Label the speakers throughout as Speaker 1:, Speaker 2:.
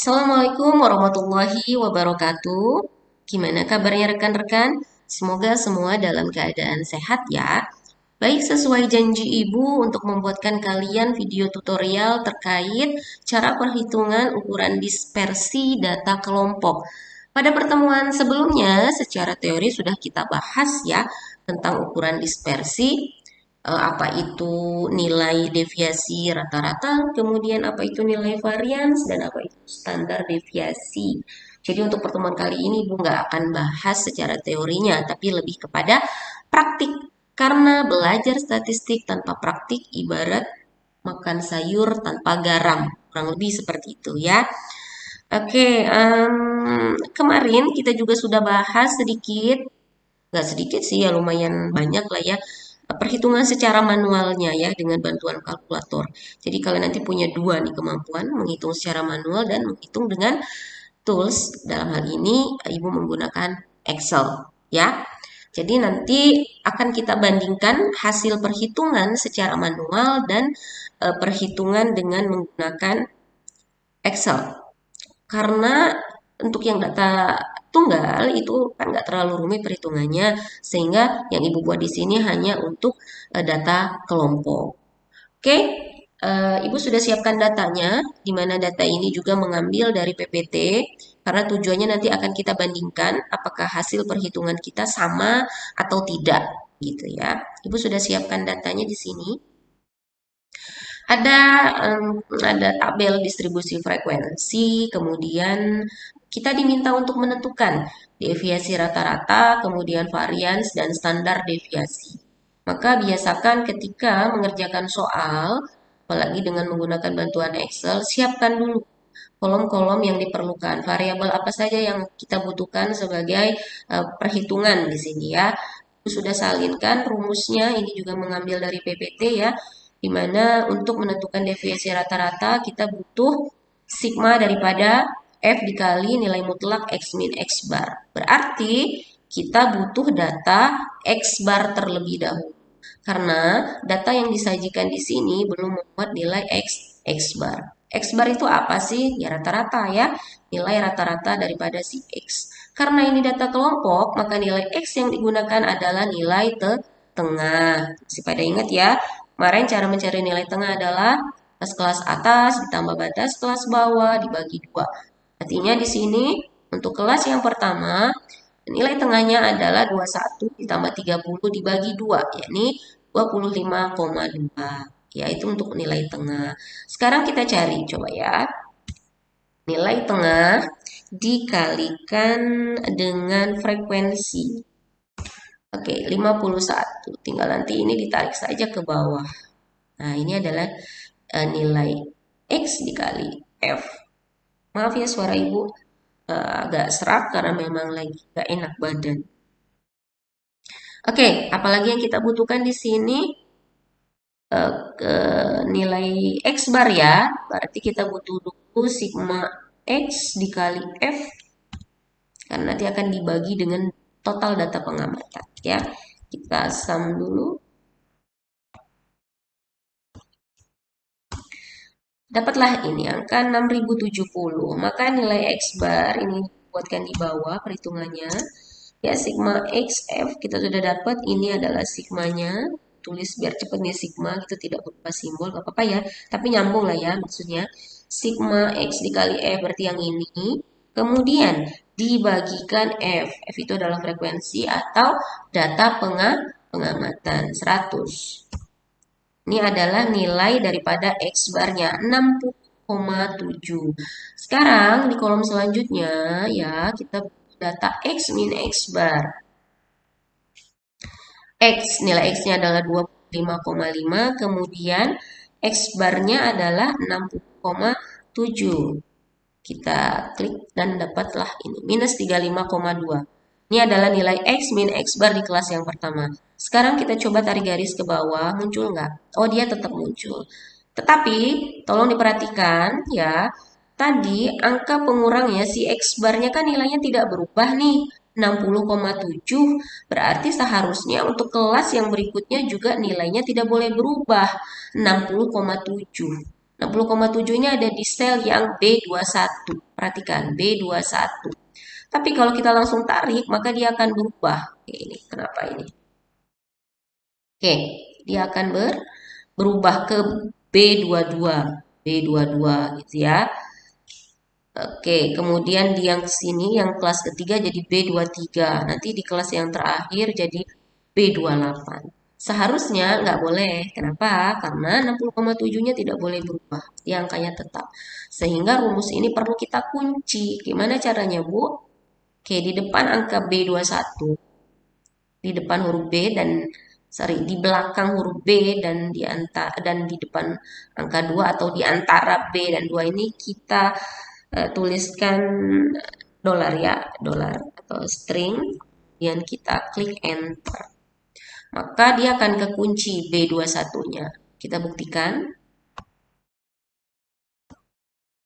Speaker 1: Assalamualaikum warahmatullahi wabarakatuh. Gimana kabarnya rekan-rekan? Semoga semua dalam keadaan sehat ya. Baik, sesuai janji Ibu untuk membuatkan kalian video tutorial terkait cara perhitungan ukuran dispersi data kelompok. Pada pertemuan sebelumnya, secara teori sudah kita bahas ya tentang ukuran dispersi, apa itu nilai deviasi rata-rata, kemudian apa itu nilai varians, dan apa itu standar deviasi. Jadi untuk pertemuan kali ini Ibu nggak akan bahas secara teorinya, tapi lebih kepada praktik. Karena belajar statistik tanpa praktik ibarat makan sayur tanpa garam. Kurang lebih seperti itu ya. Oke, kemarin kita juga sudah bahas sedikit, nggak sedikit sih ya lumayan banyak lah ya, perhitungan secara manualnya ya dengan bantuan kalkulator. Jadi kalian nanti punya dua nih kemampuan menghitung secara manual dan menghitung dengan tools. Dalam hal ini Ibu menggunakan Excel ya. Jadi nanti akan kita bandingkan hasil perhitungan secara manual dan perhitungan dengan menggunakan Excel. Karena untuk yang data tunggal itu kan nggak terlalu rumit perhitungannya, sehingga yang Ibu buat di sini hanya untuk data kelompok. Oke, Ibu sudah siapkan datanya, di mana data ini juga mengambil dari PPT, karena tujuannya nanti akan kita bandingkan apakah hasil perhitungan kita sama atau tidak, gitu ya. Ibu sudah siapkan datanya di sini. Ada ada tabel distribusi frekuensi, kemudian kita diminta untuk menentukan deviasi rata-rata, kemudian varians dan standar deviasi. Maka biasakan ketika mengerjakan soal, apalagi dengan menggunakan bantuan Excel, siapkan dulu kolom-kolom yang diperlukan, variabel apa saja yang kita butuhkan sebagai perhitungan di sini ya. Sudah salinkan rumusnya, ini juga mengambil dari PPT ya, di mana untuk menentukan deviasi rata-rata kita butuh sigma daripada F dikali nilai mutlak X min X bar. Berarti kita butuh data X bar terlebih dahulu. Karena data yang disajikan di sini belum memuat nilai X bar. X bar itu apa sih? Ya rata-rata ya, nilai rata-rata daripada si X. Karena ini data kelompok, maka nilai X yang digunakan adalah nilai tengah. Masih pada ingat ya? Kemarin cara mencari nilai tengah adalah batas kelas atas ditambah batas kelas bawah dibagi 2. Artinya di sini untuk kelas yang pertama nilai tengahnya adalah 21 ditambah 30 dibagi 2, yakni 25,2. Ya, itu untuk nilai tengah. Sekarang kita cari, coba ya. Nilai tengah dikalikan dengan frekuensi. Oke, 51. Tinggal nanti ini ditarik saja ke bawah. Nah, ini adalah nilai X dikali F. Maaf ya suara Ibu agak serak karena memang lagi gak enak badan. Oke, apalagi yang kita butuhkan di sini ke nilai X bar ya. Berarti kita butuh dulu sigma X dikali F karena nanti akan dibagi dengan total data pengamatan ya. Kita sum dulu. Dapatlah ini angka 6070. Maka nilai X bar ini buatkan di bawah perhitungannya. Ya, sigma XF kita sudah dapat. Ini adalah sigmanya. Tulis biar cepat nih sigma, itu tidak berupa simbol, gak apa-apa ya. Tapi nyambung lah ya maksudnya. Sigma X dikali F berarti yang ini. Kemudian dibagikan F. F itu adalah frekuensi atau data pengamatan 100. Ini adalah nilai daripada X barnya 60,7. Sekarang di kolom selanjutnya ya kita data X min X bar. Nilai X-nya adalah 25,5, kemudian X barnya adalah 60,7. Kita klik dan dapatlah ini, minus 35,2. Ini adalah nilai X min X bar di kelas yang pertama. Sekarang kita coba tarik garis ke bawah, muncul nggak? Oh, dia tetap muncul. Tetapi, tolong diperhatikan ya, tadi angka pengurangnya si X barnya kan nilainya tidak berubah nih. 60,7 berarti seharusnya untuk kelas yang berikutnya juga nilainya tidak boleh berubah 60,7. 60,7 ini ada di sel yang B21. Perhatikan, B21. Tapi kalau kita langsung tarik, maka dia akan berubah. Oke, ini kenapa ini? Oke, dia akan berubah ke B22. B22 gitu ya. Oke, kemudian di yang sini, yang kelas ketiga jadi B23. Nanti di kelas yang terakhir jadi B28. Seharusnya nggak boleh. Kenapa? Karena 60,7-nya tidak boleh berubah. Dia angkanya tetap. Sehingga rumus ini perlu kita kunci. Gimana caranya, Bu? Oke, di depan angka B21, di depan huruf B dan sorry, di belakang huruf B dan di antara dan di depan angka 2 atau di antara B dan 2 ini kita tuliskan dolar ya, dolar atau string, kemudian kita klik enter. Maka dia akan kekunci B21-nya. Kita buktikan.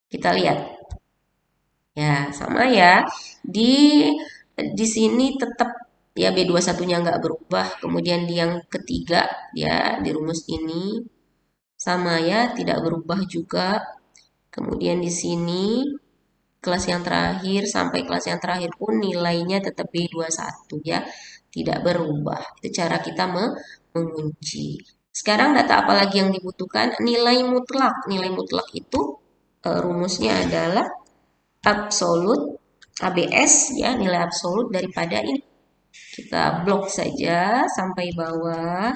Speaker 1: Kita lihat. Ya, sama ya. Di sini tetap ya B21-nya nggak berubah. Kemudian di yang ketiga ya di rumus ini sama ya, tidak berubah juga. Kemudian di sini kelas yang terakhir sampai kelas yang terakhir pun nilainya tetap B21 ya, tidak berubah. Itu cara kita mengunci. Sekarang data apa lagi yang dibutuhkan? Nilai mutlak. Nilai mutlak itu rumusnya adalah absolut ABS ya, nilai absolut daripada ini. Kita blok saja sampai bawah.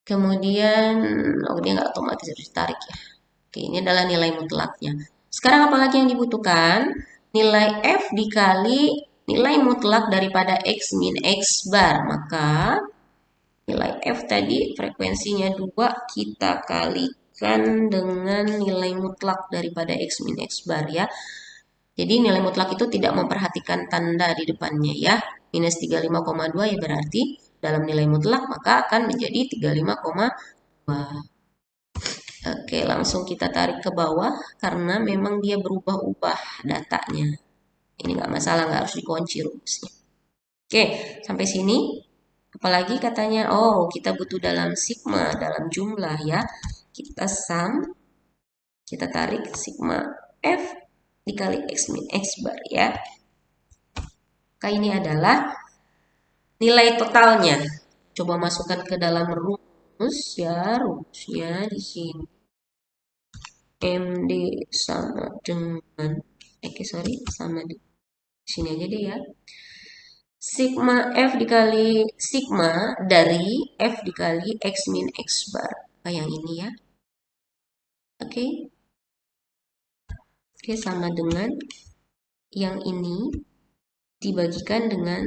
Speaker 1: Kemudian, oh dia nggak otomatis harus ditarik ya. Oke, ini adalah nilai mutlaknya. Sekarang apalagi yang dibutuhkan? Nilai F dikali nilai mutlak daripada X min X bar. Maka nilai F tadi frekuensinya 2 kita kalikan dengan nilai mutlak daripada X min X bar ya. Jadi nilai mutlak itu tidak memperhatikan tanda di depannya ya. Minus 35,2 ya berarti dalam nilai mutlak maka akan menjadi 35,2. Oke, langsung kita tarik ke bawah karena memang dia berubah-ubah datanya. Ini nggak masalah, nggak harus dikunci rumusnya. Oke, sampai sini. Apalagi katanya, oh kita butuh dalam sigma, dalam jumlah ya. Kita sum, kita tarik sigma F dikali X min X bar ya. Maka ini adalah nilai totalnya. Coba masukkan ke dalam rumus ya, rumusnya di sini. MD sama dengan sorry, sama di sini aja deh ya. Sigma F dikali sigma dari F dikali X min X bar. Kayak yang ini ya. Oke. Oke, sama dengan yang ini dibagikan dengan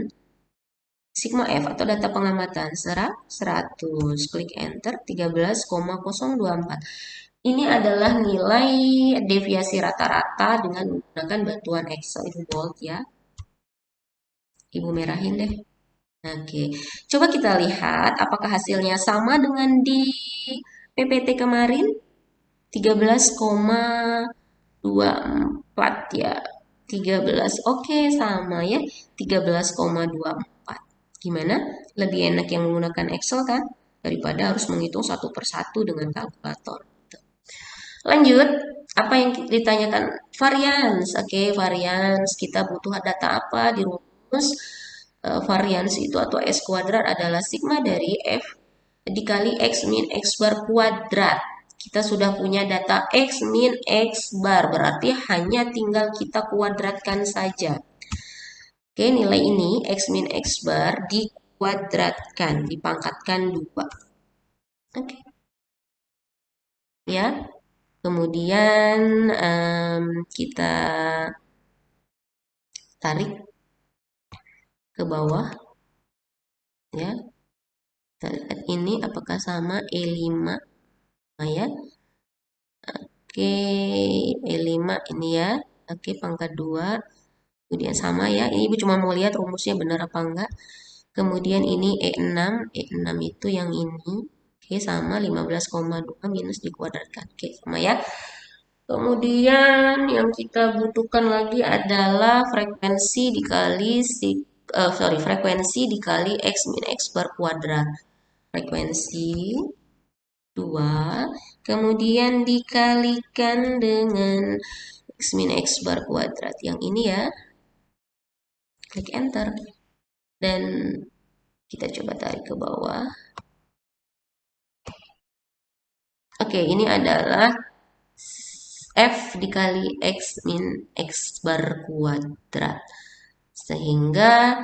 Speaker 1: sigma F atau data pengamatan 100. Klik enter 13,024. Ini adalah nilai deviasi rata-rata dengan menggunakan bantuan Excel. Ibu bold ya. Ibu merahin deh. Oke, coba kita lihat apakah hasilnya sama dengan di PPT kemarin. 13,24 ya. 13, oke sama ya. 13,24. Gimana? Lebih enak yang menggunakan Excel kan? Daripada harus menghitung satu persatu dengan kalkulator. Lanjut, apa yang ditanyakan? Varians. Oke, varians. Kita butuh data apa di rumus? Varians itu atau S kuadrat adalah sigma dari F dikali X min X bar kuadrat. Kita sudah punya data X min X bar, berarti hanya tinggal kita kuadratkan saja. Oke, nilai ini X min X bar dikuadratkan, dipangkatkan 2. Oke. Ya, kemudian kita tarik ke bawah ya. Kita lihat ini apakah sama E5 ya. Oke, E5 ini ya. Oke, pangkat 2. Kemudian sama ya. Ini Ibu cuma mau lihat rumusnya benar apa enggak. Kemudian ini E6. E6 itu yang ini. Oke, sama 15,2 minus dikuadratkan. Oke, sama ya. Kemudian yang kita butuhkan lagi adalah frekuensi dikali frekuensi dikali X min X bar kuadrat. Frekuensi 2, kemudian dikalikan dengan X min X bar kuadrat. Yang ini ya, klik enter. Dan kita coba tarik ke bawah. Oke, ini adalah F dikali X min X bar kuadrat. Sehingga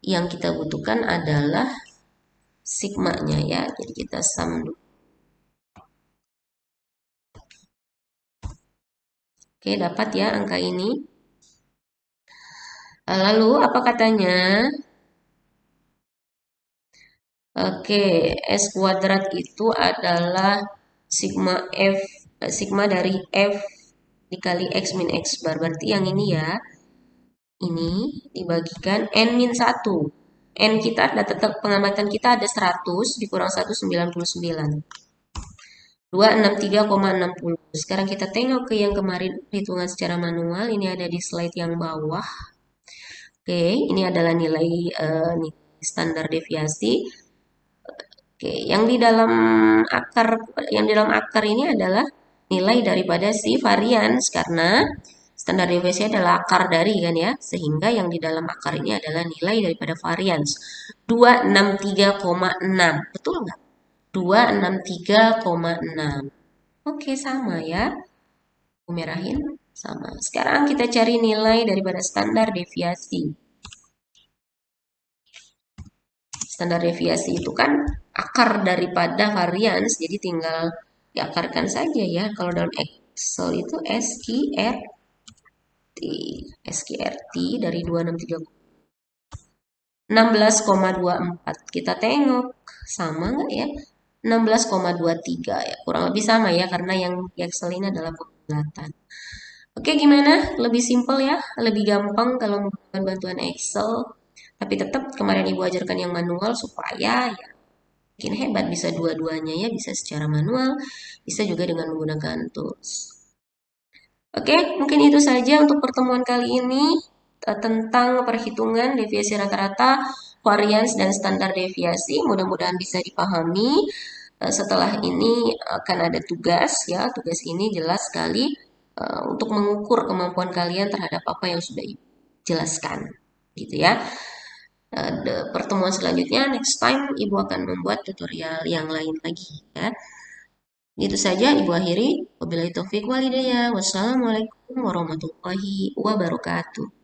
Speaker 1: yang kita butuhkan adalah sigmanya ya. Jadi kita sum dulu. Oke, dapat ya angka ini. Lalu apa katanya? Oke, S kuadrat itu adalah sigma F, sigma dari F dikali X min X bar. Berarti yang ini ya, ini dibagikan N min 1. N kita ada tetap pengamatan kita ada 100 dikurang 1, 99. 263,60. Sekarang kita tengok ke yang kemarin hitungan secara manual. Ini ada di slide yang bawah. Oke, ini adalah nilai standar deviasi. Oke, yang di dalam akar ini adalah nilai daripada si varians karena standar deviasi adalah akar dari kan ya, sehingga yang di dalam akar ini adalah nilai daripada varians 263,6. Betul nggak? 263,6. Oke, sama ya. Aku merahin sama. Sekarang kita cari nilai daripada standar deviasi. Standar deviasi itu kan akar daripada varians, jadi tinggal diakarkan saja ya. Kalau dalam Excel itu SQRT dari 263 16,24. Kita tengok sama nggak ya? 16,23 ya. Kurang lebih sama ya karena yang di Excel ini adalah pembulatan. Oke, gimana? Lebih simpel ya, lebih gampang kalau menggunakan bantuan Excel. Tapi tetap kemarin Ibu ajarkan yang manual supaya ya makin hebat bisa dua-duanya ya, bisa secara manual, bisa juga dengan menggunakan tools. Oke, mungkin itu saja untuk pertemuan kali ini tentang perhitungan deviasi rata-rata, varians dan standar deviasi. Mudah-mudahan bisa dipahami. Setelah ini akan ada tugas ya. Tugas ini jelas sekali untuk mengukur kemampuan kalian terhadap apa yang sudah dijelaskan, gitu ya. Pertemuan selanjutnya next time Ibu akan membuat tutorial yang lain lagi ya. Itu saja Ibu akhiri. Wabillahi taufik walhidayah. Wassalamualaikum warahmatullahi wabarakatuh.